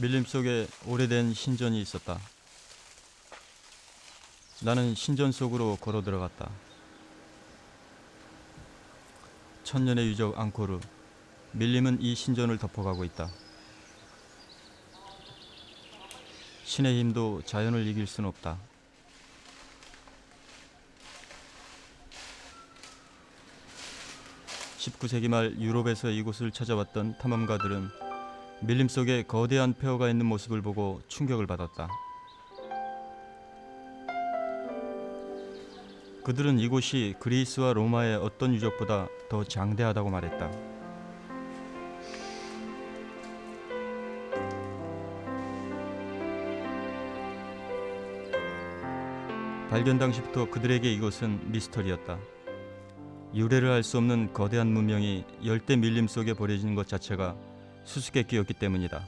밀림 속에 오래된 신전이 있었다. 나는 신전 속으로 걸어 들어갔다. 천년의 유적 앙코르. 밀림은 이 신전을 덮어가고 있다. 신의 힘도 자연을 이길 수는 없다. 19세기 말 유럽에서 이곳을 찾아왔던 탐험가들은 밀림 속에 거대한 폐허가 있는 모습을 보고 충격을 받았다. 그들은 이곳이 그리스와 로마의 어떤 유적보다 더 장대하다고 말했다. 발견 당시부터 그들에게 이곳은 미스터리였다. 유래를 알 수 없는 거대한 문명이 열대 밀림 속에 버려진 것 자체가 수수께끼였기 때문이다.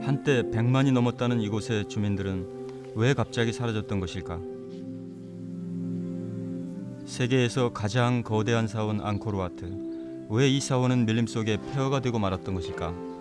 한때 100만이 넘었다는 이곳의 주민들은 왜 갑자기 사라졌던 것일까? 세계에서 가장 거대한 사원 앙코르와트, 왜 이 사원은 밀림 속에 폐허가 되고 말았던 것일까?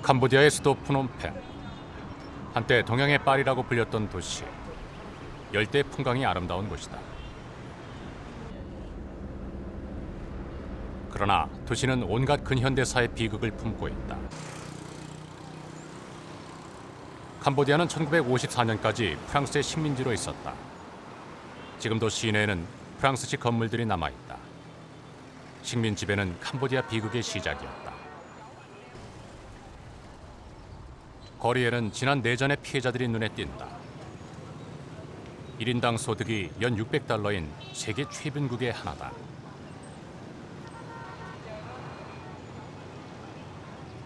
캄보디아의 수도 프놈펜. 한때 동양의 파리라고 불렸던 도시. 열대 풍광이 아름다운 곳이다. 그러나 도시는 온갖 근현대사의 비극을 품고 있다. 캄보디아는 1954년까지 프랑스의 식민지로 있었다. 지금도 시내에는 프랑스식 건물들이 남아있다. 식민 지배는 캄보디아 비극의 시작이었다. 거리에는 지난 내전의 피해자들이 눈에 띈다. 1인당 소득이 연 600달러인 세계 최빈국의 하나다.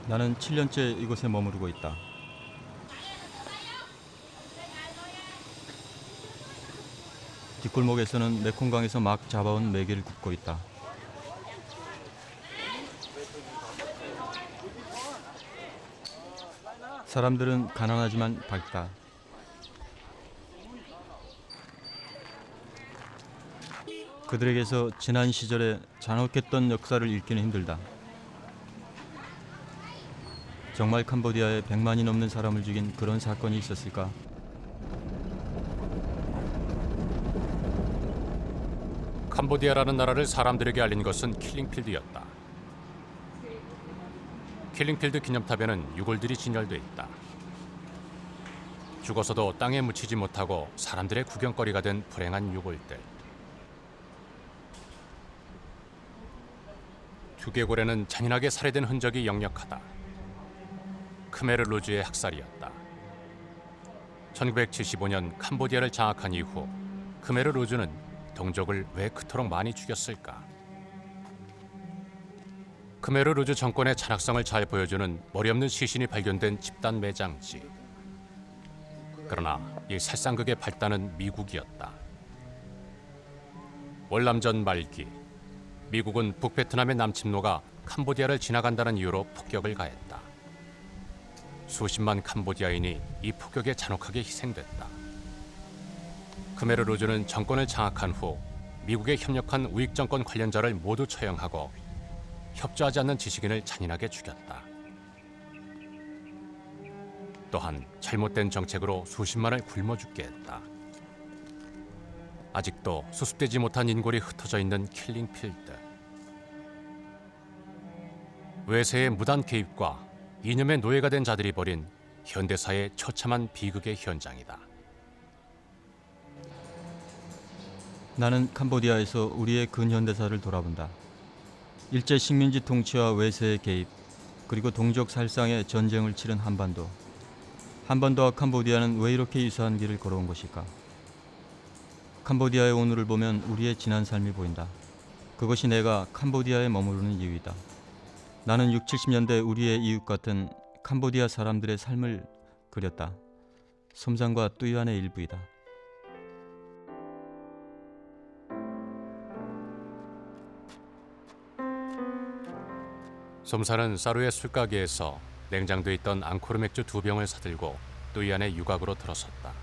나는 7년째 이곳에 머무르고 있다. 뒷골목에서는 메콩강에서 막 잡아온 메기를 굽고 있다. 사람들은 가난하지만 밝다. 그들에게서 지난 시절의 잔혹했던 역사를 읽기는 힘들다. 정말 캄보디아에 100만이 넘는 사람을 죽인 그런 사건이 있었을까? 캄보디아라는 나라를 사람들에게 알린 것은 킬링필드였다. 킬링필드 기념탑에는 유골들이 진열돼 있다. 죽어서도 땅에 묻히지 못하고 사람들의 구경거리가 된 불행한 유골들. 두개골에는 잔인하게 살해된 흔적이 역력하다. 크메르 루즈의 학살이었다. 1975년 캄보디아를 장악한 이후 크메르 루즈는 동족을 왜 그토록 많이 죽였을까? 크메르 루즈 정권의 잔악성을 잘 보여주는 머리 없는 시신이 발견된 집단 매장지. 그러나 이 살상극의 발단은 미국이었다. 월남전 말기, 미국은 북베트남의 남침로가 캄보디아를 지나간다는 이유로 폭격을 가했다. 수십만 캄보디아인이 이 폭격에 잔혹하게 희생됐다. 크메르 루즈는 정권을 장악한 후 미국에 협력한 우익 정권 관련자를 모두 처형하고 협조하지 않는 지식인을 잔인하게 죽였다. 또한 잘못된 정책으로 수십만을 굶어 죽게 했다. 아직도 수습되지 못한 인골이 흩어져 있는 킬링필드. 외세의 무단 개입과 이념의 노예가 된 자들이 벌인 현대사의 처참한 비극의 현장이다. 나는 캄보디아에서 우리의 근현대사를 돌아본다. 일제 식민지 통치와 외세의 개입, 그리고 동족 살상의 전쟁을 치른 한반도. 한반도와 캄보디아는 왜 이렇게 유사한 길을 걸어온 것일까? 캄보디아의 오늘을 보면 우리의 지난 삶이 보인다. 그것이 내가 캄보디아에 머무르는 이유이다. 나는 60, 70년대 우리의 이웃 같은 캄보디아 사람들의 삶을 그렸다. 솜산과 뚜이안의 일부이다. 솜사는 사루의 술가게에서 냉장돼 있던 앙코르 맥주 2병을 사들고 뚜이안의 유곽으로 들어섰다.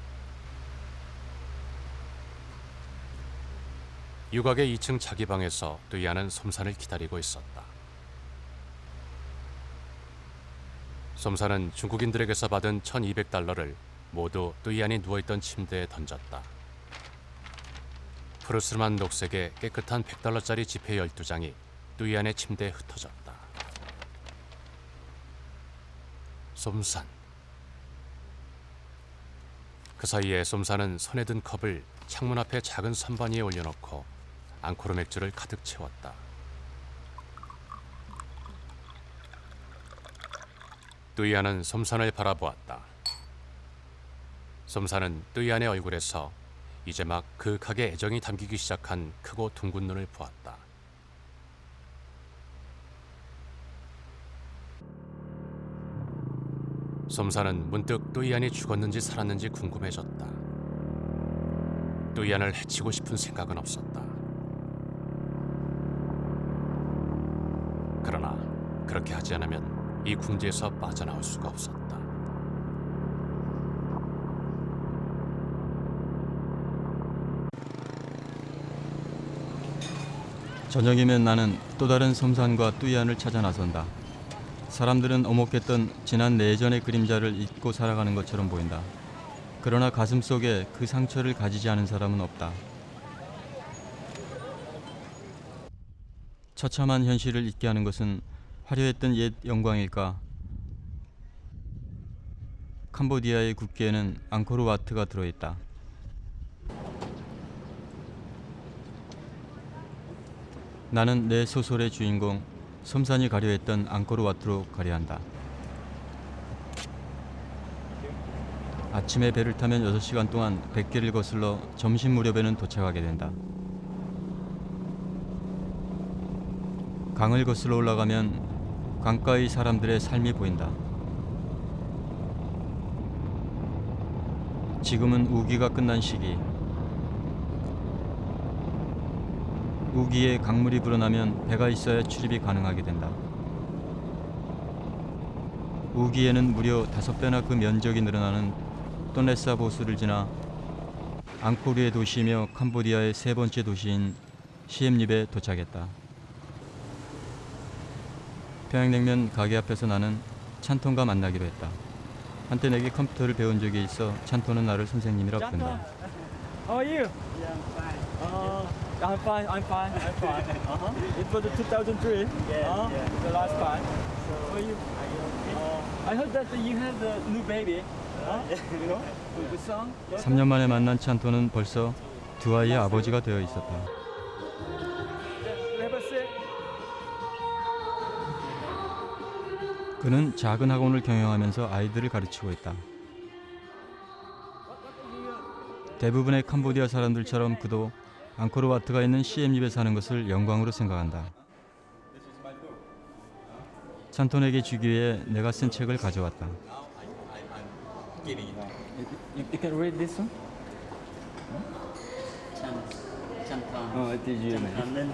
유곽의 2층 자기 방에서 뚜이안은 솜산을 기다리고 있었다. 솜사는 중국인들에게서 받은 1200달러를 모두 뚜이안이 누워있던 침대에 던졌다. 푸르스름한 녹색의 깨끗한 100달러짜리 지폐 12장이 뚜이안의 침대에 흩어졌다. 솜산. 그 사이에 솜산은 손에 든 컵을 창문 앞에 작은 선반 위에 올려놓고 앙코르 맥주를 가득 채웠다. 뚜이안은 솜산을 바라보았다. 솜산은 뚜이안의 얼굴에서 이제 막 그윽하게 애정이 담기기 시작한 크고 둥근 눈을 보았다. 솜사는 문득 뚜이안이 죽었는지 살았는지 궁금해졌다. 뚜이안을 해치고 싶은 생각은 없었다. 그러나 그렇게 하지 않으면 이 궁지에서 빠져나올 수가 없었다. 저녁이면 나는 또 다른 솜산과 뚜이안을 찾아 나선다. 사람들은 오목했던 지난 내전의 그림자를 잊고 살아가는 것처럼 보인다. 그러나 가슴속에 그 상처를 가지지 않은 사람은 없다. 처참한 현실을 잊게 하는 것은 화려했던 옛 영광일까? 캄보디아의 국기에는 앙코르와트가 들어있다. 나는 내 소설의 주인공 솜산이 가려했던 앙코르와트로 가려한다. 아침에 배를 타면 6시간 동안 100개를 거슬러 점심 무렵에는 도착하게 된다. 강을 거슬러 올라가면 강가의 사람들의 삶이 보인다. 지금은 우기가 끝난 시기. 우기에 강물이 불어나면 배가 있어야 출입이 가능하게 된다. 우기에는 무려 5배나 그 면적이 늘어나는 또네사 보수를 지나 앙코르의 도시이며 캄보디아의 3번째 도시인 시엠립에 도착했다. 평양냉면 가게 앞에서 나는 찬톤과 만나기로 했다. 한때 내게 컴퓨터를 배운 적이 있어 찬톤은 나를 선생님이라 부른다. How are you? Yeah, I'm fine. I'm fine. I'm fine. I'm fine. It was 2003. Yeah, The last time. So, Are you? are you okay? I heard that you had a new baby. Yeah. You know, with the son. 3년 만에 만난 찬톤은 벌써 두 아이의 아버지가 되어 있었다. Have a seat. 그는 작은 학원을 경영하면서 아이들을 가르치고 있다. 대부분의 캄보디아 사람들처럼 그도 앙코르와트가 있는 시엠립에 사는 것을 영광으로 생각한다. 찬톤에게 주기 위해 내가 쓴 책을 가져왔다. You can read this one. Chanton. Oh, it is you. Chanton.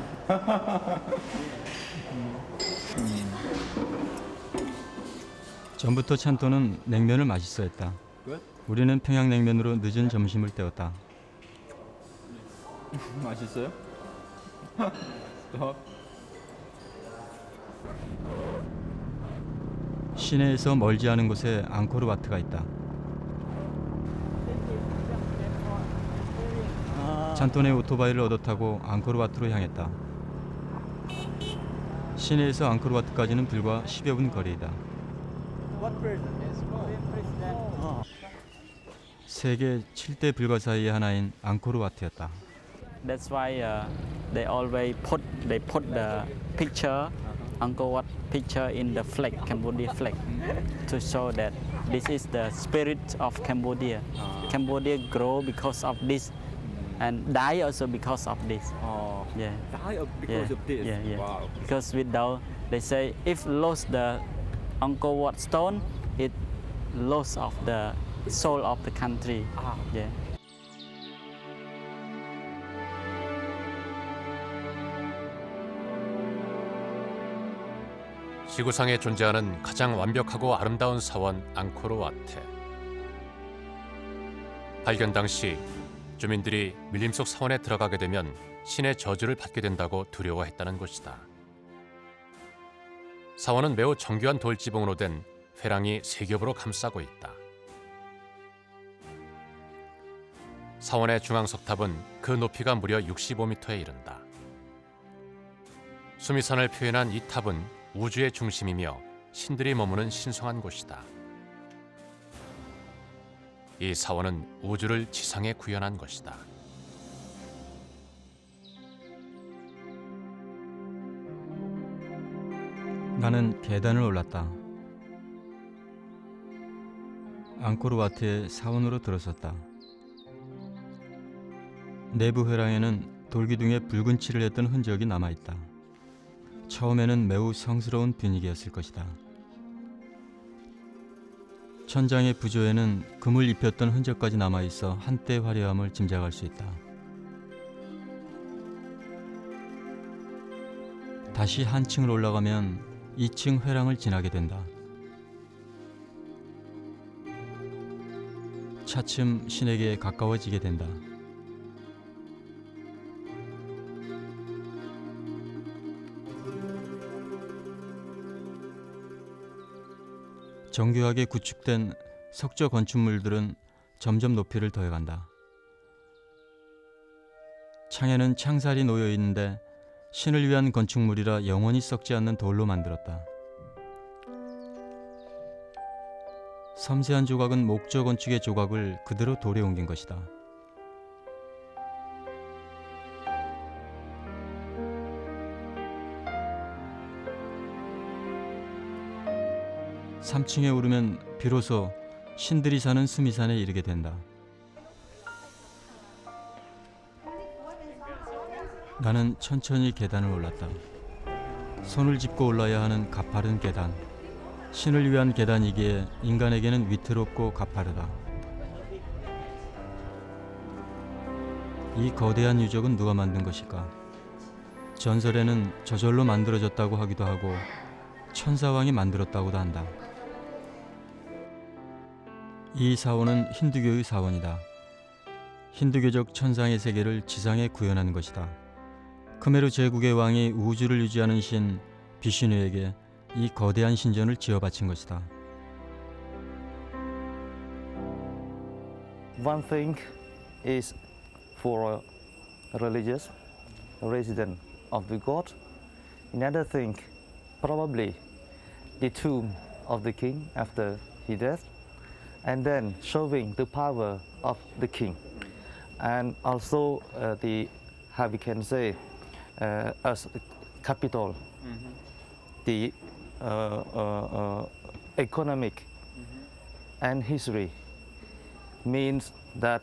전부터 찬톤은 냉면을 맛있어 했다. Good. 우리는 평양냉면으로 늦은 점심을 때웠다. 맛있어요? 시내에서 멀지 않은 곳에 앙코르와트가 있다. 찬톤의 오토바이를 얻어 타고 앙코르와트로 향했다. 시내에서 앙코르와트까지는 불과 10여 분 거리이다. What person? 세계 7대 불가 사이의 하나인 앙코르와트였다. That's why they always put the picture, Angkor Wat picture in the flag, Cambodia flag, to show that this is the spirit of Cambodia. Cambodia grow because of this, and die also because of this. Oh, Yeah. die because of this. Yeah. Wow. Because without, they say if lost the Angkor Wat stone, it loss of the soul of the country. Yeah. 지구상에 존재하는 가장 완벽하고 아름다운 사원 앙코르와트. 발견 당시 주민들이 밀림 속 사원에 들어가게 되면 신의 저주를 받게 된다고 두려워했다는 것이다. 사원은 매우 정교한 돌지붕으로 된 회랑이 세 겹으로 감싸고 있다. 사원의 중앙 석탑은 그 높이가 무려 65m에 이른다. 수미산을 표현한 이 탑은 우주의 중심이며 신들이 머무는 신성한 곳이다. 이 사원은 우주를 지상에 구현한 것이다. 나는 계단을 올랐다. 앙코르와트의 사원으로 들어섰다. 내부 회랑에는 돌기둥에 붉은 칠을 했던 흔적이 남아있다. 처음에는 매우 성스러운 분위기였을 것이다. 천장의 부조에는 금을 입혔던 흔적까지 남아있어 한때 화려함을 짐작할 수 있다. 다시 한 층을 올라가면 2층 회랑을 지나게 된다. 차츰 신에게 가까워지게 된다. 정교하게 구축된 석조 건축물들은 점점 높이를 더해간다. 창에는 창살이 놓여 있는데 신을 위한 건축물이라 영원히 썩지 않는 돌로 만들었다. 섬세한 조각은 목조 건축의 조각을 그대로 돌에 옮긴 것이다. (3층에) 오르면 비로소 신들이 사는 수미산에 이르게 된다. 나는 천천히 계단을 올랐다. 손을 짚고 올라야 하는 가파른 계단. 신을 위한 계단이기에 인간에게는 위태롭고 가파르다. 이 거대한 유적은 누가 만든 것일까? 전설에는 저절로 만들어졌다고 하기도 하고 천사왕이 만들었다고도 한다. 이 사원은 힌두교의 사원이다. 힌두교적 천상의 세계를 지상에 구현하는 것이다. 크메르 제국의 왕이 우주를 유지하는 신 비슈누에게 이 거대한 신전을 지어바친 것이다. One thing is for a religious resident of the god. Another thing, probably the tomb of the king after his death, and then showing the power of the king, and also how we can say as the capital, the economic and history means that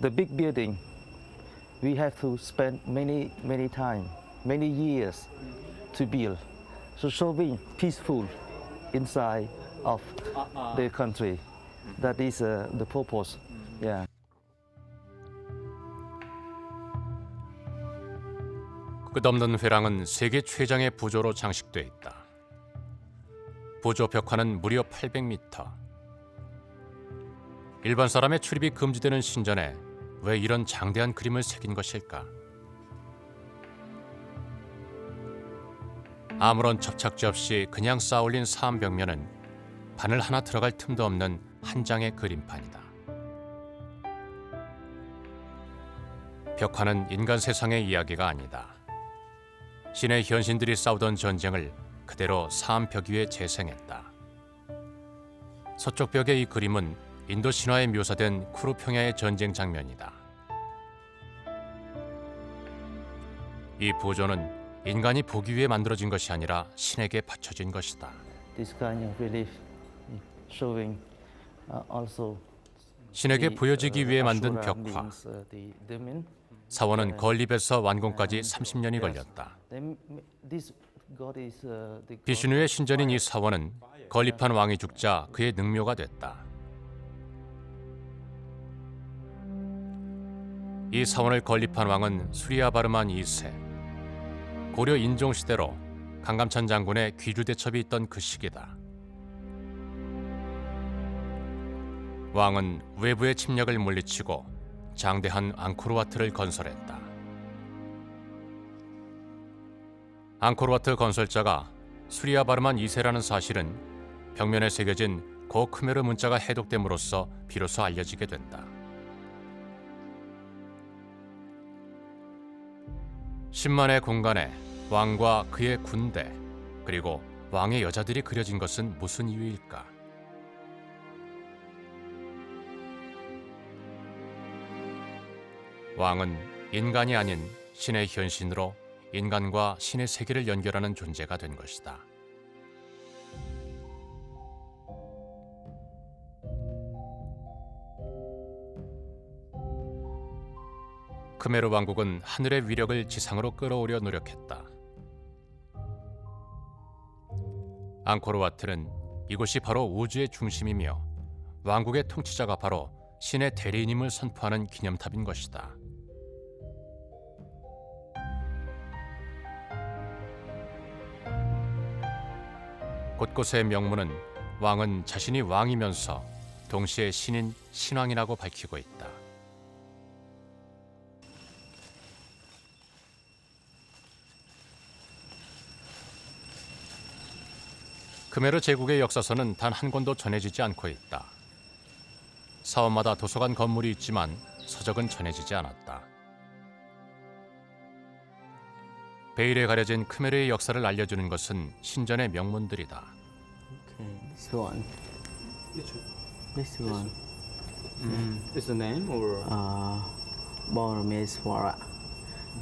the big building we have to spend many time, many years to build, so showing peaceful inside of the country. That is the purpose. Yeah. 끝없는 회랑은 세계 최장의 부조로 장식돼 있다. 부조 벽화는 무려 800m. 일반 사람의 출입이 금지되는 신전에 왜 이런 장대한 그림을 새긴 것일까? 아무런 접착제 없이 그냥 쌓아올린 사암벽면은 바늘 하나 들어갈 틈도 없는 한 장의 그림판이다. 벽화는 인간 세상의 이야기가 아니다. 신의 현신들이 싸우던 전쟁을 그대로 사암벽 위에 재생했다. 서쪽 벽의 이 그림은 인도 신화에 묘사된 쿠루평야의 전쟁 장면이다. 이 부조는 인간이 보기 위해 만들어진 것이 아니라 신에게 바쳐진 것이다. This kind of relief showing also 신에게 보여지기 위해 만든 벽화. 사원은 건립에서 완공까지 30년이 걸렸다. This God is the God. 비슈누의 신전인 이 사원은 건립한 왕이 죽자 그의 능묘가 됐다. 이 사원을 건립한 왕은 수리아바르만 2세. 고려 인종 시대로 강감찬 장군의 귀주 대첩이 있던 그 시기다. 왕은 외부의 침략을 물리치고 장대한 앙코르와트를 건설했다. 앙코르와트 건설자가 수리아바르만 2세라는 사실은 벽면에 새겨진 고 크메르 문자가 해독됨으로써 비로소 알려지게 된다. 10만의 공간에 왕과 그의 군대 그리고 왕의 여자들이 그려진 것은 무슨 이유일까? 왕은 인간이 아닌 신의 현신으로 인간과 신의 세계를 연결하는 존재가 된 것이다. 크메르 왕국은 하늘의 위력을 지상으로 끌어오려 노력했다. 앙코르와트는 이곳이 바로 우주의 중심이며 왕국의 통치자가 바로 신의 대리인임을 선포하는 기념탑인 것이다. 곳곳의 명문은 왕은 자신이 왕이면서 동시에 신인 신왕이라고 밝히고 있다. 크메르 제국의 역사서는 단 한 권도 전해지지 않고 있다. 사원마다 도서관 건물이 있지만 서적은 전해지지 않았다. 베일에 가려진 크메르의 역사를 알려주는 것은 신전의 명문들이다. Okay, this one. This one. Is the name or? Boromeswara,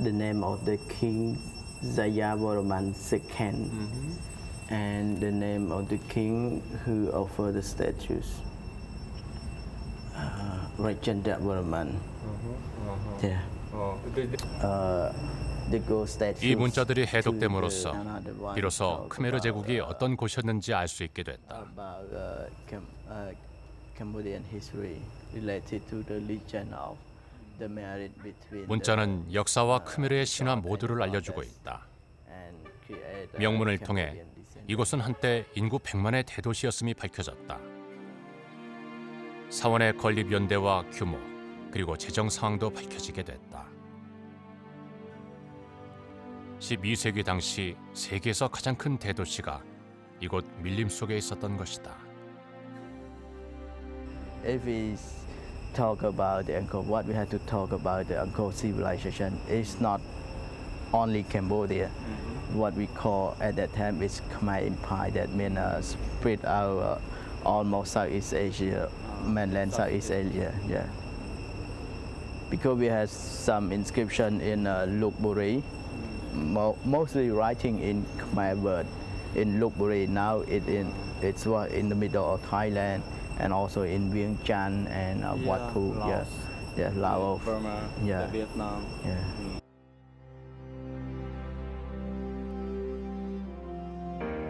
the name of the king Jayavarman II, and the name of the king who offered the statues, Rajendra Varman. Yeah. The gold statues. 이 문자들이 to the 해독됨으로써 another one 비로소 talk 크메르 about, 제국이 어떤 곳이었는지 알 수 있게 됐다. about Cambodian history related to the legend of the marriage between 문자는 역사와 크메르의 신화 모두를 알려주고 있다. 명문을 통해 이곳은 한때 인구 100만의 대도시였음이 밝혀졌다. 사원의 건립 연대와 규모 그리고 재정 상황도 밝혀지게 됐다. 12세기 당시 세계에서 가장 큰 대도시가 이곳 밀림 속에 있었던 것이다. If we talk about the Angkor Wat, we have to talk about the Angkor civilization. It's not only Cambodia. What we call at that time is Khmer Empire. That means spread out almost Southeast Asia, mainland Southeast Asia. Yeah. Because we have some inscription in Lopburi, mostly writing in Khmer word. In Lopburi now it's in the middle of Thailand. And also in Vientiane and Wat Phu, Laos. yeah, Laos, Burma, Yeah. Vietnam. yeah.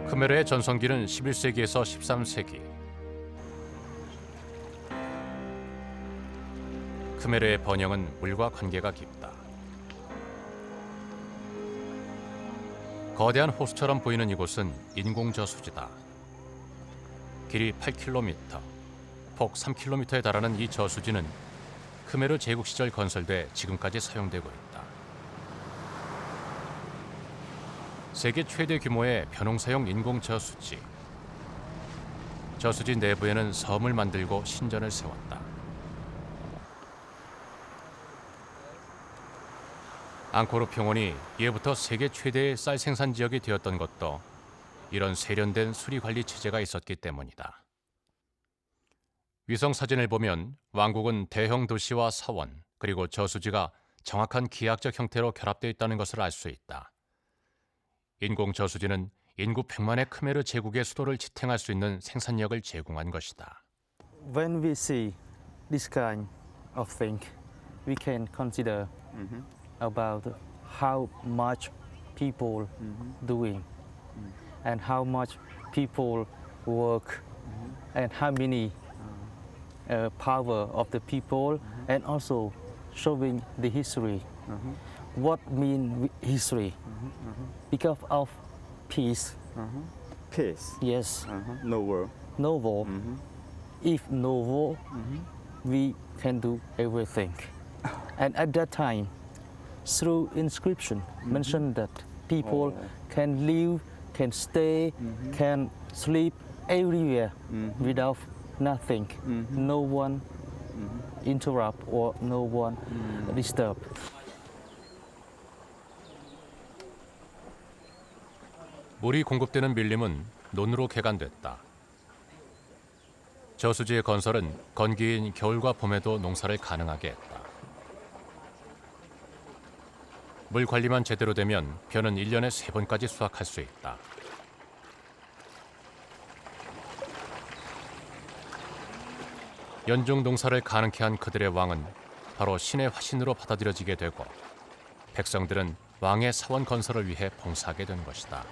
크메르의 전성기는 11세기에서 13세기. 크메르의 번영은 물과 관계가 깊다. 거대한 호수처럼 보이는 이곳은 인공저수지다. 길이 8km, 폭 3km에 달하는 이 저수지는 크메르 제국 시절 건설돼 지금까지 사용되고 있다. 세계 최대 규모의 벼농사용 인공 저수지. 저수지 내부에는 섬을 만들고 신전을 세웠다. 앙코르 평원이 예부터 세계 최대의 쌀 생산 지역이 되었던 것도 이런 세련된 수리 관리 체제가 있었기 때문이다. 위성 사진을 보면 왕국은 대형 도시와 사원 그리고 저수지가 정확한 기하학적 형태로 결합되어 있다는 것을 알 수 있다. 인공 저수지는 인구 100만의 크메르 제국의 수도를 지탱할 수 있는 생산력을 제공한 것이다. When we see this kind of thing, we can consider about how much people doing and how much people work and how many power of the people and also showing the history. What mean history? Because of peace. Peace. Yes, No war. no war. If no war, we can do everything. And at that time, through inscription, mentioned that people can live, can stay, can sleep everywhere without nothing. No one interrupt or no one disturb. 물이 공급되는 밀림은 논으로 개간됐다. 저수지의 건설은 건기인 겨울과 봄에도 농사를 가능하게 했다. 물 관리만 제대로 되면 벼는 1년에 3번까지 수확할 수 있다. 연중 농사를 가능케 한 그들의 왕은 바로 신의 화신으로 받아들여지게 되고 백성들은 왕의 사원 건설을 위해 봉사하게 된 것이다.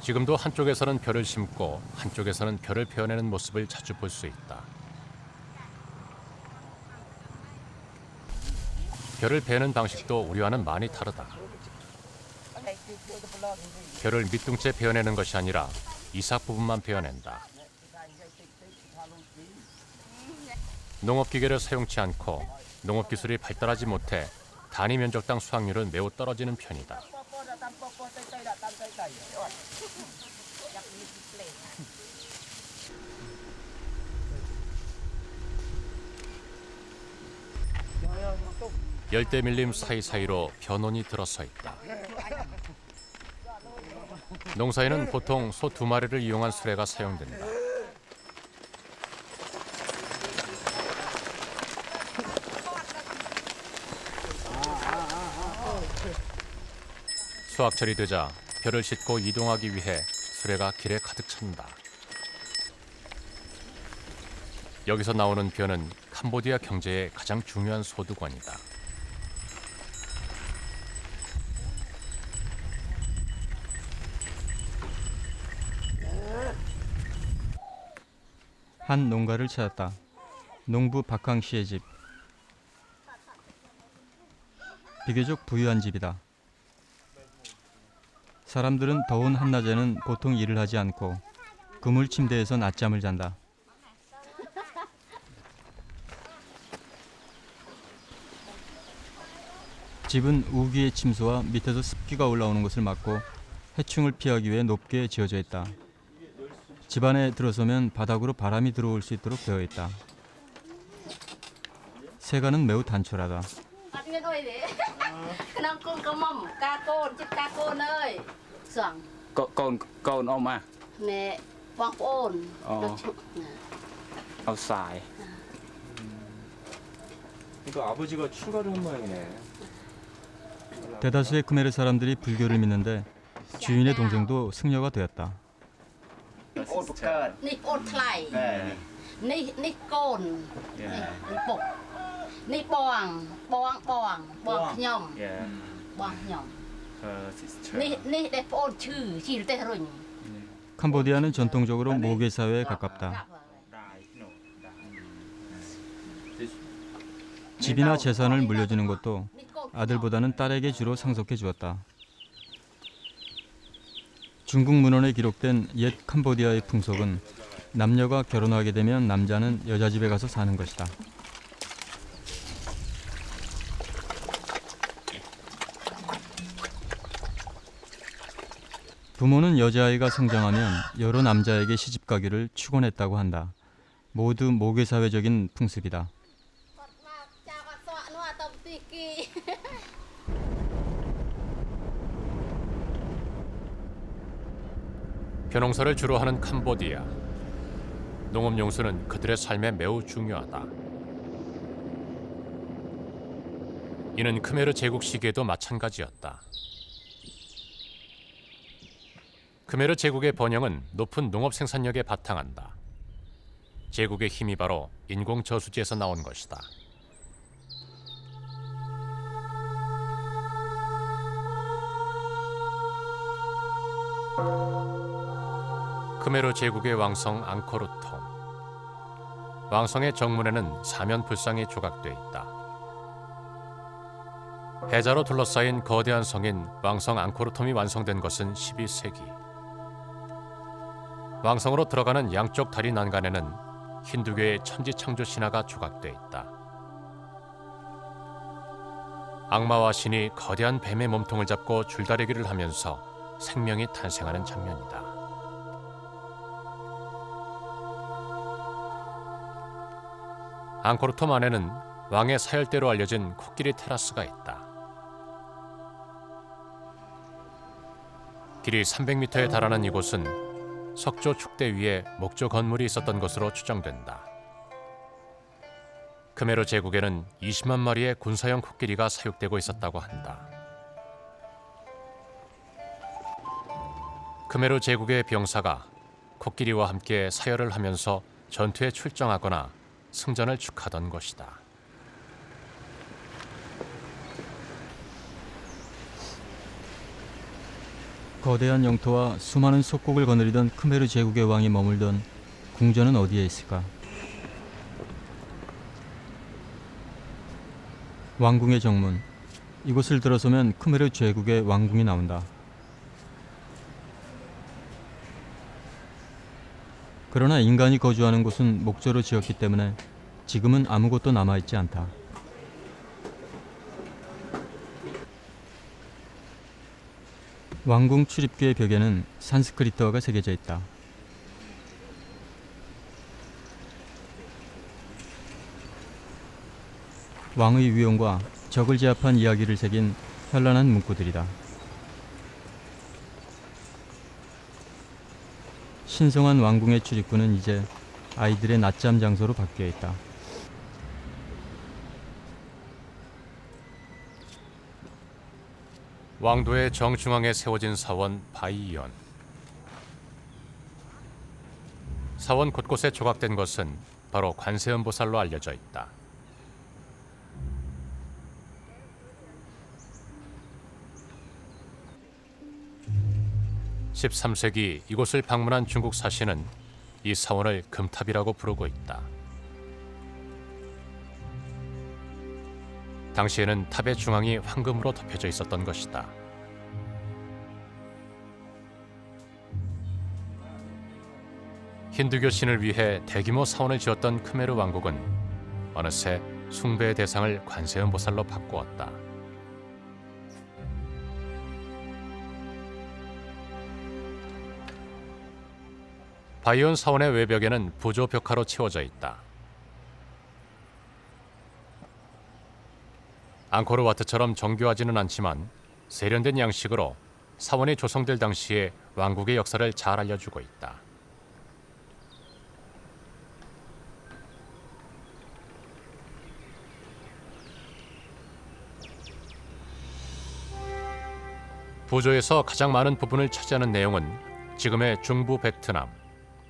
지금도 한쪽에서는 벼를 심고 한쪽에서는 벼를 베어내는 모습을 자주 볼 수 있다. 벼를 베는 방식도 우리와는 많이 다르다. 벼를 밑둥째 베어내는 것이 아니라 이삭 부분만 베어낸다. 농업기계를 사용치 않고 농업기술이 발달하지 못해 단위 면적당 수확률은 매우 떨어지는 편이다. 열대 밀림 사이사이로 벼논이 들어서 있다. 농사에는 보통 소 2마리를 이용한 수레가 사용된다. 수확철이 되자 벼를 싣고 이동하기 위해 수레가 길에 가득 찬다. 여기서 나오는 벼는 캄보디아 경제의 가장 중요한 소득원이다. 한 농가를 찾았다. 농부 박항 씨의 집. 비교적 부유한 집이다. 사람들은 더운 한낮에는 보통 일을 하지 않고 그물 침대에서 낮잠을 잔다. 집은 우기의 침수와 밑에서 습기가 올라오는 것을 막고 해충을 피하기 위해 높게 지어져 있다. 집 안에 들어서면 바닥으로 바람이 들어올 수 있도록 되어 있다. 세간은 매우 단촐하다. Con ông à? Nè,បងប្អូន Outside. 또 아버지가 출가를 한 모양이네. 대다수의 크메르 사람들이 불교를 믿는데 주인의 동생도 승려가 되었다. នេះប្អូនថ្លៃនេះកូននេះពុកនេះបងខ្ញុំនេះដែលប្អូនឈឺជីរទេសរុញ 캄보디아는 전통적으로 모계 사회에 가깝다. 집이나 재산을 물려주는 것도 아들보다는 딸에게 주로 상속해 주었다. 중국 문헌에 기록된 옛 캄보디아의 풍속은 남녀가 결혼하게 되면 남자는 여자 집에 가서 사는 것이다. 부모는 여자아이가 성장하면 여러 남자에게 시집가기를 축원했다고 한다. 모두 모계사회적인 풍습이다. 벼농사를 주로 하는 캄보디아. 농업용수는 그들의 삶에 매우 중요하다. 이는 크메르 제국 시기에도 마찬가지였다. 크메르 제국의 번영은 높은 농업 생산력에 바탕한다. 제국의 힘이 바로 인공 저수지에서 나온 것이다. 크메르 제국의 왕성 앙코르톰. 왕성의 정문에는 사면 불상이 조각돼 있다. 해자로 둘러싸인 거대한 성인 왕성 앙코르톰이 완성된 것은 12세기. 왕성으로 들어가는 양쪽 다리 난간에는 힌두교의 천지창조 신화가 조각돼 있다. 악마와 신이 거대한 뱀의 몸통을 잡고 줄다리기를 하면서 생명이 탄생하는 장면이다. 앙코르톰 안에는 왕의 사열대로 알려진 코끼리 테라스가 있다. 길이 300m에 달하는 이곳은 석조 축대 위에 목조 건물이 있었던 것으로 추정된다. 크메르 제국에는 20만 마리의 군사용 코끼리가 사육되고 있었다고 한다. 크메르 제국의 병사가 코끼리와 함께 사열을 하면서 전투에 출정하거나 승전을 축하던 것이다. 거대한 영토와 수많은 속국을 거느리던 크메르 제국의 왕이 머물던 궁전은 어디에 있을까? 왕궁의 정문. 이곳을 들어서면 크메르 제국의 왕궁이 나온다. 그러나 인간이 거주하는 곳은 목조로 지었기 때문에 지금은 아무것도 남아있지 않다. 왕궁 출입구의 벽에는 산스크리트어가 새겨져 있다. 왕의 위용과 적을 제압한 이야기를 새긴 현란한 문구들이다. 신성한 왕궁의 출입구는 이제 아이들의 낮잠 장소로 바뀌어 있다. 왕도의 정중앙에 세워진 사원 바이연. 사원 곳곳에 조각된 것은 바로 관세음보살로 알려져 있다. (13세기) 이곳을 방문한 중국 사신은 이 사원을 금탑이라고 부르고 있다. 당시에는 탑의 중앙이 황금으로 덮여져 있었던 것이다. 힌두교 신을 위해 대규모 사원을 지었던 크메르 왕국은 어느새 숭배의 대상을 관세음보살로 바꾸었다. 바이온 사원의 외벽에는 부조 벽화로 채워져 있다. 앙코르와트처럼 정교하지는 않지만 세련된 양식으로 사원이 조성될 당시의 왕국의 역사를 잘 알려주고 있다. 부조에서 가장 많은 부분을 차지하는 내용은 지금의 중부 베트남,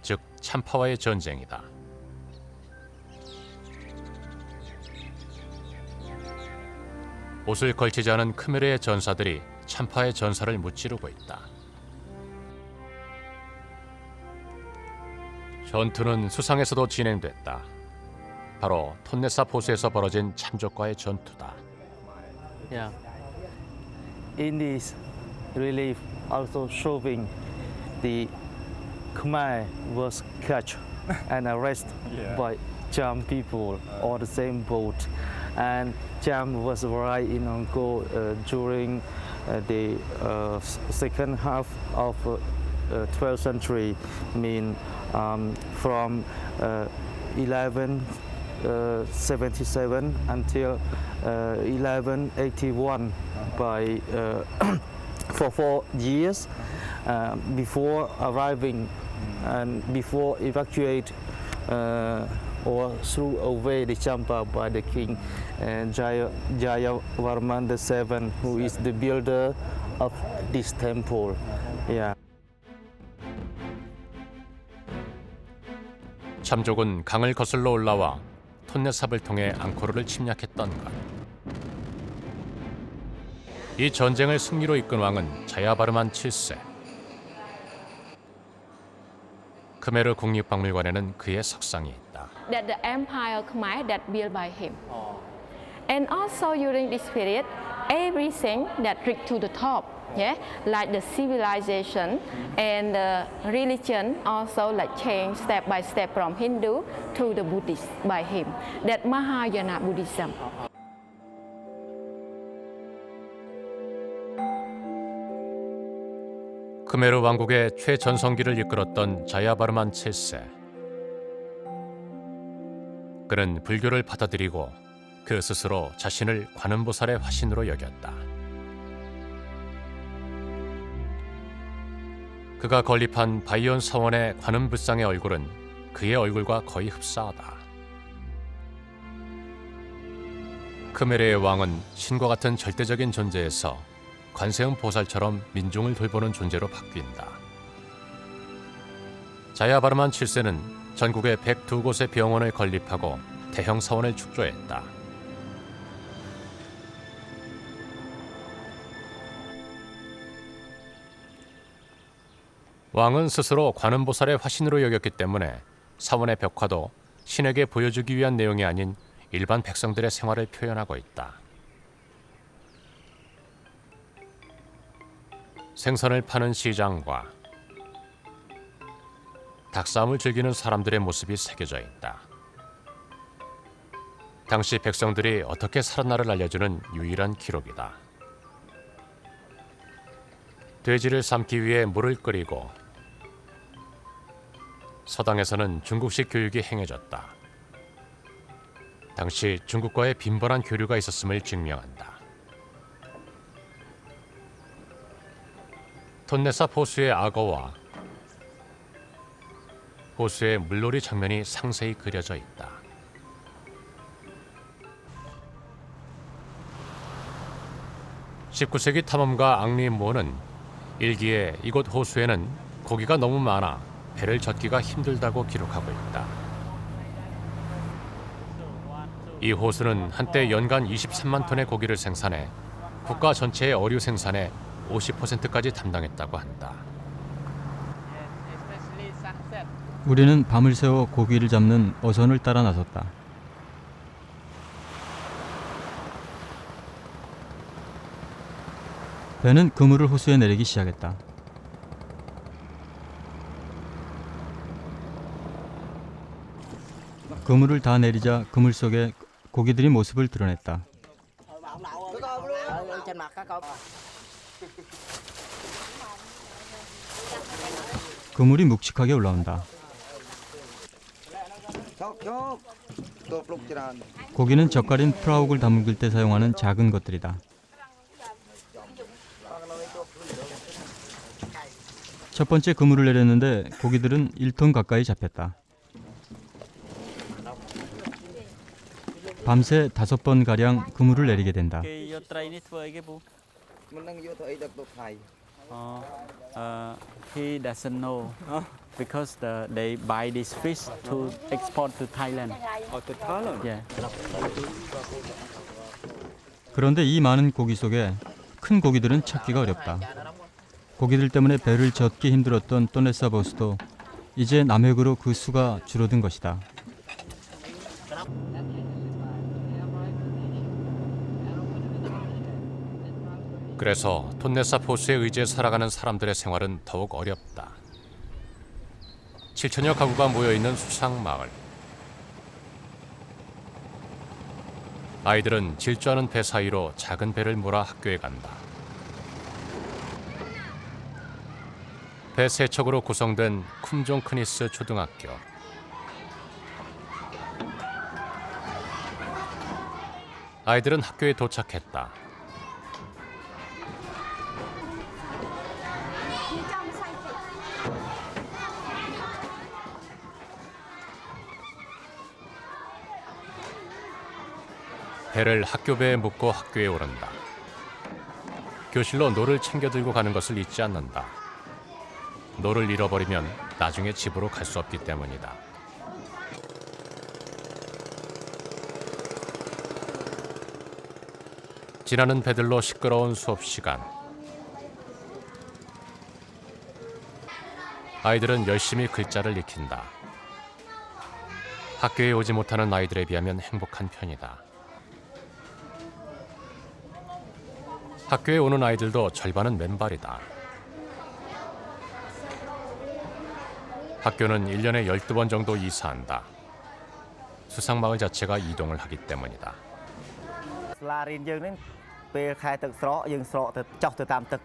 즉 참파와의 전쟁이다. 옷을 걸치지 않은 크메르의 전사들이 참파의 전사를 무찌르고 있다. 전투는 수상에서도 진행됐다. 바로 톤네사 포수에서 벌어진 참족과의 전투다. Yeah. In this relief also showing the Khmer was catch and arrested by Cham people on the same boat, and Cham was right in Angkor during the second half of 12th century, from 1177 until 1181 by for 4 years before arriving and before evacuate or threw away the Champa by the king Jayavarman VII, who is the builder of this temple. Yeah. 참족은 강을 거슬러 올라와 톤레삽을 통해 앙코르를 침략했던 것. 이 전쟁을 승리로 이끈 왕은 자야바르만 7세. 크메르 국립박물관에는 그의 석상이 있다. That the empire Khmer that built by him. And also during this period, everything that reached to the top, yeah, like the civilization and the religion also like changed step by step from Hindu to the Buddhist by him. That Mahayana Buddhism. 크메르 왕국의 최전성기를 이끌었던 자야바르만 7세. 그는 불교를 받아들이고 그 스스로 자신을 관음보살의 화신으로 여겼다. 그가 건립한 바이온 사원의 관음불상의 얼굴은 그의 얼굴과 거의 흡사하다. 크메르의 왕은 신과 같은 절대적인 존재에서 관세음 보살처럼 민중을 돌보는 존재로 바뀐다. 자야바르만 7세는 전국에 102곳의 병원을 건립하고 대형 사원을 축조했다. 왕은 스스로 관음보살의 화신으로 여겼기 때문에 사원의 벽화도 신에게 보여주기 위한 내용이 아닌 일반 백성들의 생활을 표현하고 있다. 생선을 파는 시장과 닭싸움을 즐기는 사람들의 모습이 새겨져 있다. 당시 백성들이 어떻게 살았나를 알려주는 유일한 기록이다. 돼지를 삶기 위해 물을 끓이고 서당에서는 중국식 교육이 행해졌다. 당시 중국과의 빈번한 교류가 있었음을 증명한다. 톤레삽 호수의 악어와 호수의 물놀이 장면이 상세히 그려져 있다. (19세기) 탐험가 앙리 모는 일기에 이곳 호수에는 고기가 너무 많아 배를 젓기가 힘들다고 기록하고 있다. 이 호수는 한때 연간 23만 톤의 고기를 생산해 국가 전체의 어류 생산의 50%까지 담당했다고 한다. 우리는 밤을 새워 고기를 잡는 어선을 따라 나섰다. 배는 그물을 호수에 내리기 시작했다. 그물을 다 내리자 그물 속에 고기들이 모습을 드러냈다. 그물이 묵직하게 올라온다. 고기는 젓갈인 프라욱을 담글 때 사용하는 작은 것들이다. 첫 번째 그물을 내렸는데 고기들은 1톤 가까이 잡혔다. 밤새 5번가량 그물을 내리게 된다. He doesn't know because they buy this fish to export to Thailand. To Thailand? Yeah. 그런데 이 많은 고기 속에 큰 고기들은 찾기가 어렵다. 고기들 때문에 배를 젓기 힘들었던 톤레삽 호수도 이제 남획으로 그 수가 줄어든 것이다. 그래서 톤레삽 호수에 의지해 살아가는 사람들의 생활은 더욱 어렵다. 7천여 가구가 모여있는 수상마을. 아이들은 질주하는 배 사이로 작은 배를 몰아 학교에 간다. 배 3척으로 구성된 쿰종 크니스 초등학교. 아이들은 학교에 도착했다. 배를 학교배에 묻고 학교에 오른다. 교실로 노를 챙겨 들고 가는 것을 잊지 않는다. 노를 잃어버리면 나중에 집으로 갈 수 없기 때문이다. 지나는 배들로 시끄러운 수업 시간. 아이들은 열심히 글자를 익힌다. 학교에 오지 못하는 아이들에 비하면 행복한 편이다. 학교에 오는 아이들도 절반은 맨발이다. 학교는 1년에 12번 정도 이사한다. 수상마을 자체가 이동을 하기 때문이다. សាលារៀនយើងនេះពេលខែទឹកស្រកយើងស្រកទៅចុះទៅតាមទឹក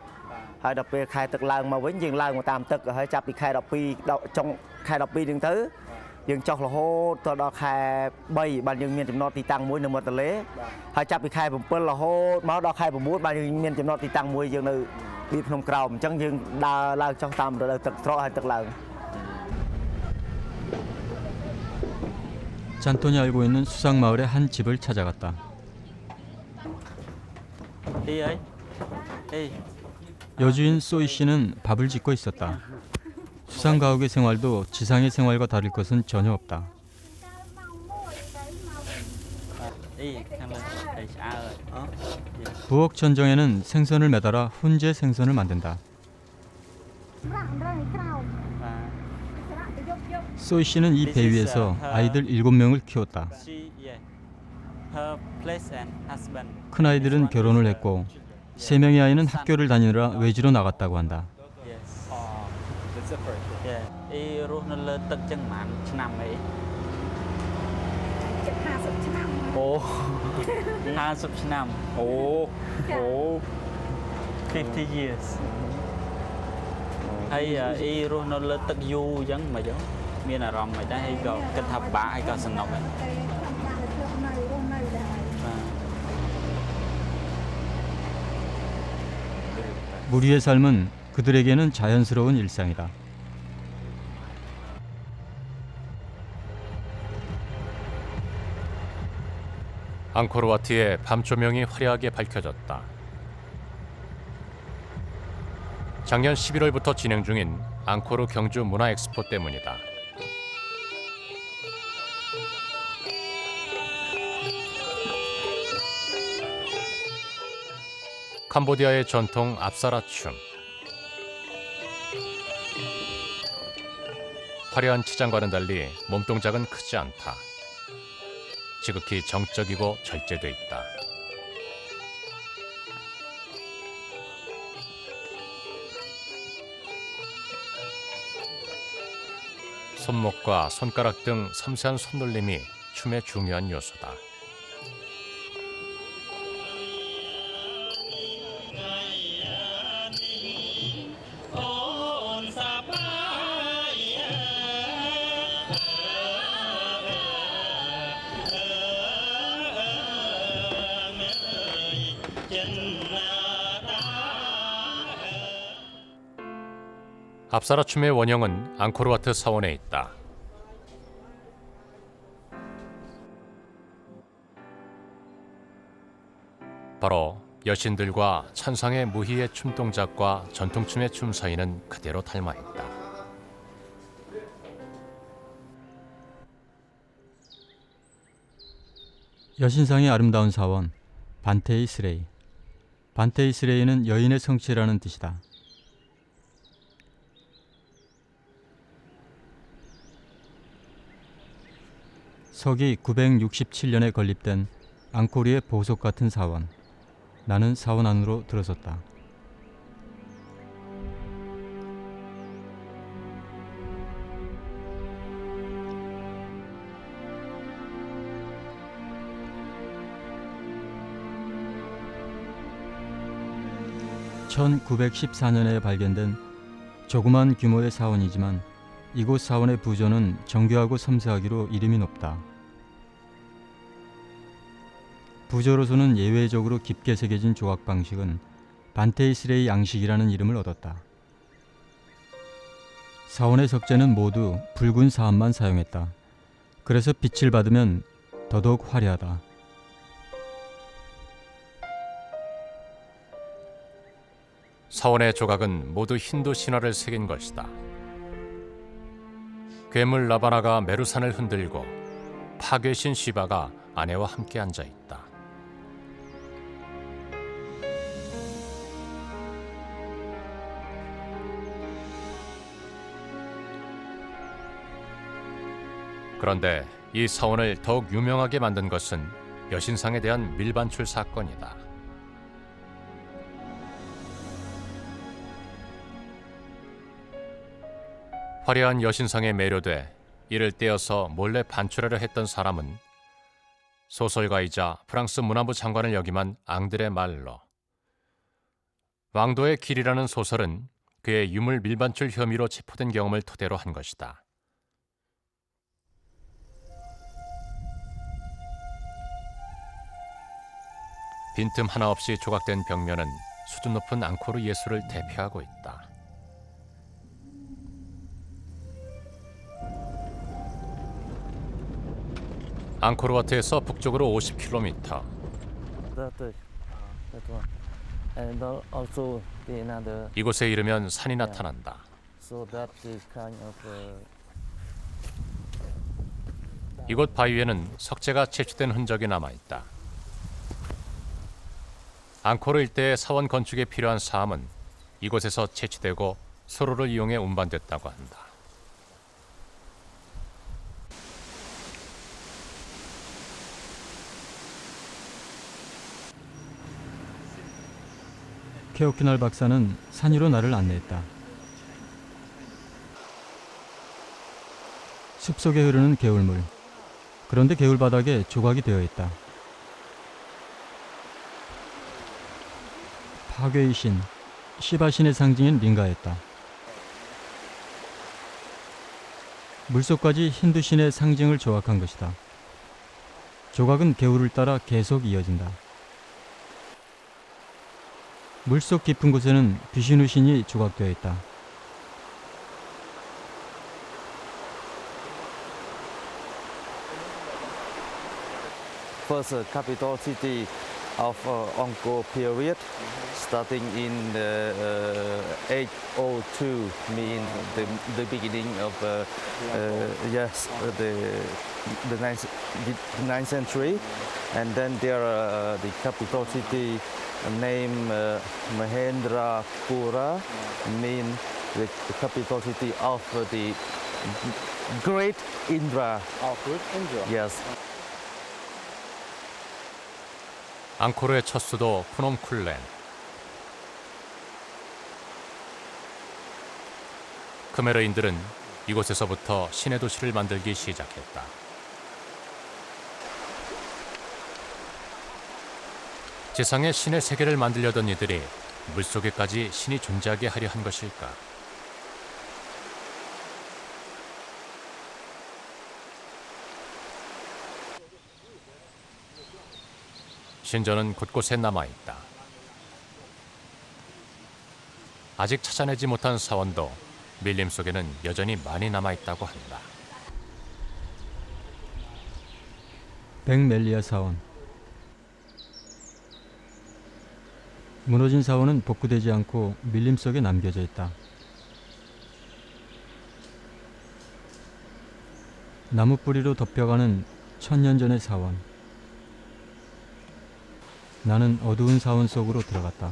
ហើយដល់ពេលខែទឹកឡើងមកវិញយើងឡើងមកតាមទឹកហើយចាប់ពីខែ12ដល់ចុងខែ12ហ្នឹងទៅយើងចុះរហូតដល់ខែ3បានយើងមានចំណតទីតាំងមួយនៅមាត់ទន្លេហើយចាប់ពីខែ7រហូតមកដល់ខែ9បានយើងមានចំណតទីតាំងមួយយើងនៅពីភ្នំក្រោមអញ្ចឹងយើងដើរឡើងចុះតាមរដូវទឹកស្រកហើយទឹកឡើង 짠톤이 알고 있는 수상마을의 한 집을 찾아갔다. 여주인 소이 씨는 밥을 짓고 있었다. 수상가옥의 생활도 지상의 생활과 다를 것은 전혀 없다. 부엌 천정에는 생선을 매달아 훈제 생선을 만든다. 소이 씨는 이 배 위에서 아이들 7명을 키웠다. 큰 아이들은 결혼을 했고 3명의 아이는 학교를 다니느라 외지로 나갔다고 한다. 오, 50년. 오, 50 years. Hay y rùa nó lên tận du giống mà giống miền là rồng mà đã hay có cái thập bá hay có sừng nọc này. 물 위의 삶은 그들에게는 자연스러운 일상이다. 앙코르와트의 밤 조명이 화려하게 밝혀졌다. 작년 11월부터 진행 중인 앙코르 경주 문화 엑스포 때문이다. 캄보디아의 전통 압사라 춤. 화려한 치장과는 달리 몸동작은 크지 않다. 지극히 정적이고 절제돼 있다. 손목과 손가락 등 섬세한 손놀림이 춤의 중요한 요소다. 압사라 춤의 원형은 앙코르와트 사원에 있다. 바로 여신들과 천상의 무희의 춤 동작과 전통춤의 춤 사이는 그대로 닮아 있다. 여신상의 아름다운 사원 반테이 스레이. 반테이 스레이는 여인의 성취라는 뜻이다. 서기 967년에 건립된 앙코르의 보석 같은 사원. 나는 사원 안으로 들어섰다. (1914년에) 발견된 조그만 규모의 사원이지만 이곳 사원의 부조는 정교하고 섬세하기로 이름이 높다. 부조로서는 예외적으로 깊게 새겨진 조각 방식은 반테이 스레이 양식이라는 이름을 얻었다. 사원의 석재는 모두 붉은 사암만 사용했다. 그래서 빛을 받으면 더더욱 화려하다. 사원의 조각은 모두 힌두 신화를 새긴 것이다. 괴물 라바나가 메루산을 흔들고 파괴신 시바가 아내와 함께 앉아 있다. 그런데 이 사원을 더욱 유명하게 만든 것은 여신상에 대한 밀반출 사건이다. 화려한 여신상에 매료돼 이를 떼어서 몰래 반출하려 했던 사람은 소설가이자 프랑스 문화부 장관을 역임한 앙드레 말러. 왕도의 길이라는 소설은 그의 유물 밀반출 혐의로 체포된 경험을 토대로 한 것이다. 빈틈 하나 없이 조각된 벽면은 수준 높은 앙코르 예술을 대표하고 있다. 앙코르와트에서 북쪽으로 50km. That one. And also the another. 이곳에 이르면 산이 나타난다. So that is kind of. 이곳 바위에는 석재가 채취된 흔적이 남아있다. 앙코르 일대의 사원 건축에 필요한 사암은 이곳에서 채취되고 소로를 이용해 운반됐다고 한다. 케오키날 박사는 산 위로 나를 안내했다. 숲속에 흐르는 개울물. 그런데 개울 바닥에 조각이 되어 있다. 파괴의 신, 시바신의 상징인 링가였다. 물속까지 힌두신의 상징을 조각한 것이다. 조각은 개울을 따라 계속 이어진다. 물속 깊은 곳에는 비슈누 신이 조각되어 있다. First capital city of Angkor period, starting in 802, mean the beginning of the 9th century, and then there the capital city named Mahendrapura, mean the capital city of the great Indra. Oh, good. Indra. Yes. 앙코르의 첫 수도 푸놈쿨렌. 크메르인들은 이곳에서부터 신의 도시를 만들기 시작했다. 지상에 신의 세계를 만들려던 이들이 물속에까지 신이 존재하게 하려 한 것일까? 신전은 곳곳에 남아있다. 아직 찾아내지 못한 사원도 밀림 속에는 여전히 많이 남아있다고 한다. 백멜리아 사원. 무너진 사원은 복구되지 않고 밀림 속에 남겨져 있다. 나무 뿌리로 덮여가는 천년 전의 사원. 나는 어두운 사원 속으로 들어갔다.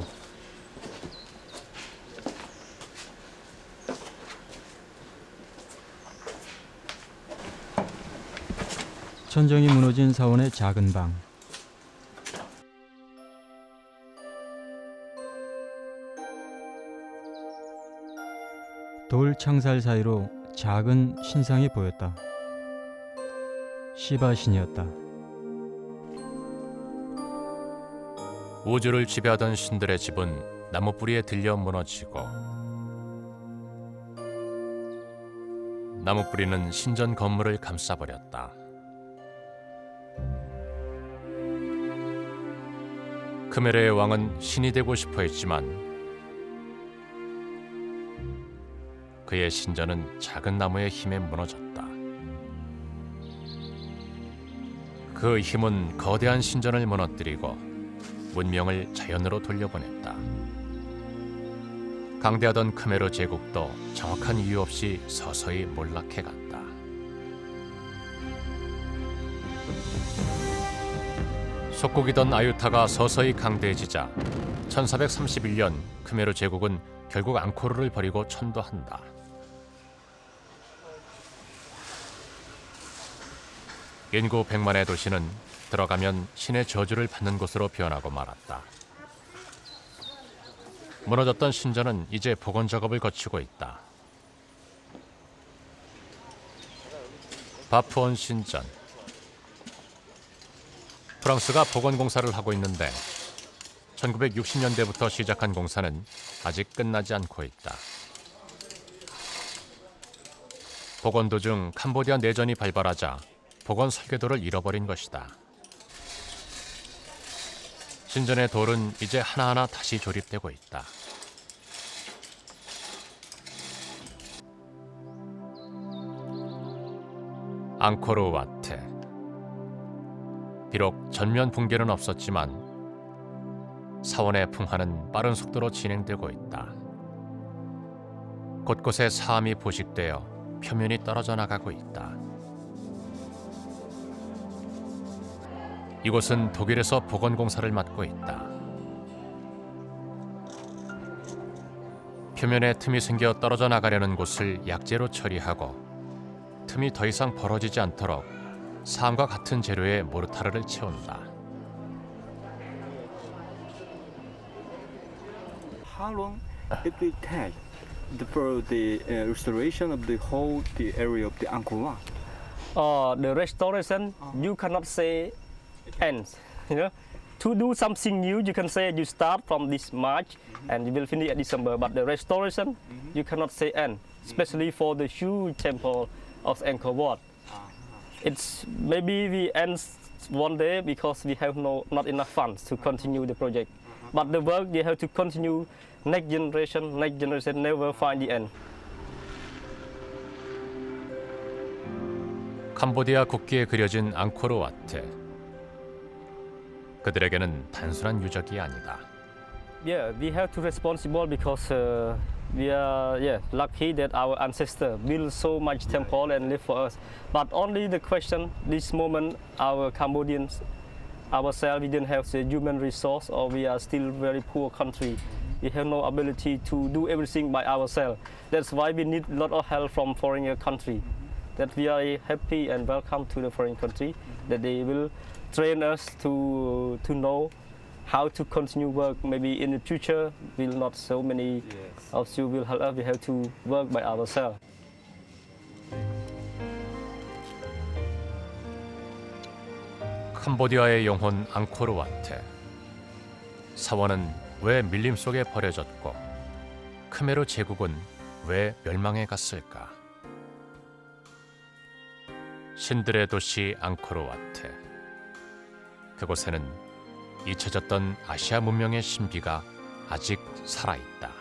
천정이 무너진 사원의 작은 방. 돌 창살 사이로 작은 신상이 보였다. 시바신이었다. 우주를 지배하던 신들의 집은 나무 뿌리에 들려 무너지고 나무 뿌리는 신전 건물을 감싸버렸다. 크메르의 왕은 신이 되고 싶어 했지만 그의 신전은 작은 나무의 힘에 무너졌다. 그 힘은 거대한 신전을 무너뜨리고 문명을 자연으로 돌려보냈다. 강대하던 크메르 제국도 정확한 이유 없이 서서히 몰락해간다. 속국이던 아유타가 서서히 강대해지자 1431년 크메르 제국은 결국 앙코르를 버리고 천도한다. 인구 100만의 도시는 들어가면 신의 저주를 받는 곳으로 변하고 말았다. 무너졌던 신전은 이제 복원 작업을 거치고 있다. 바푸온 신전. 프랑스가 복원 공사를 하고 있는데 1960년대부터 시작한 공사는 아직 끝나지 않고 있다. 복원 도중 캄보디아 내전이 발발하자 복원 설계도를 잃어버린 것이다. 신전의 돌은 이제 하나하나 다시 조립되고 있다. 앙코르와트. 비록 전면 붕괴는 없었지만 사원의 풍화는 빠른 속도로 진행되고 있다. 곳곳에 사암이 부식되어 표면이 떨어져 나가고 있다. 이곳은 독일에서 복원 공사를 맡고 있다. 표면에 틈이 생겨 떨어져 나가려는 곳을 약재로 처리하고 틈이 더 이상 벌어지지 않도록 사암과 같은 재료의 모르타르를 채운다. How long it will take for the restoration of the whole the area of the Angkor Wat? The restoration you cannot say ends. You know, to do something new, you can say you start from this March and you will finish at December. But the restoration, you cannot say end, especially for the huge temple of Angkor Wat. It's maybe we end one day because we have not enough funds to continue the project. But the work they have to continue. Next generation never find the end. 캄보디아 국기에 그려진 앙코르와트. 그들에게는 단순한 유적이 아니다. Yeah, we have to responsible because we are lucky that our ancestor built so much temple and live for us. But only the question this moment our Cambodians ourselves we didn't have the human resource or we are still very poor country. We have no ability to do everything by ourselves. That's why we need a lot of help from foreign country. That we are happy and welcome to the foreign country. That they will train us to know how to continue work. Maybe in the future, will not so many of you will help us. We have to work by ourselves. 캄보디아의 영혼 앙코르와트. 사원은 왜 밀림 속에 버려졌고 크메르 제국은 왜 멸망해 갔을까? 신들의 도시 앙코르와트. 그곳에는 잊혀졌던 아시아 문명의 신비가 아직 살아있다.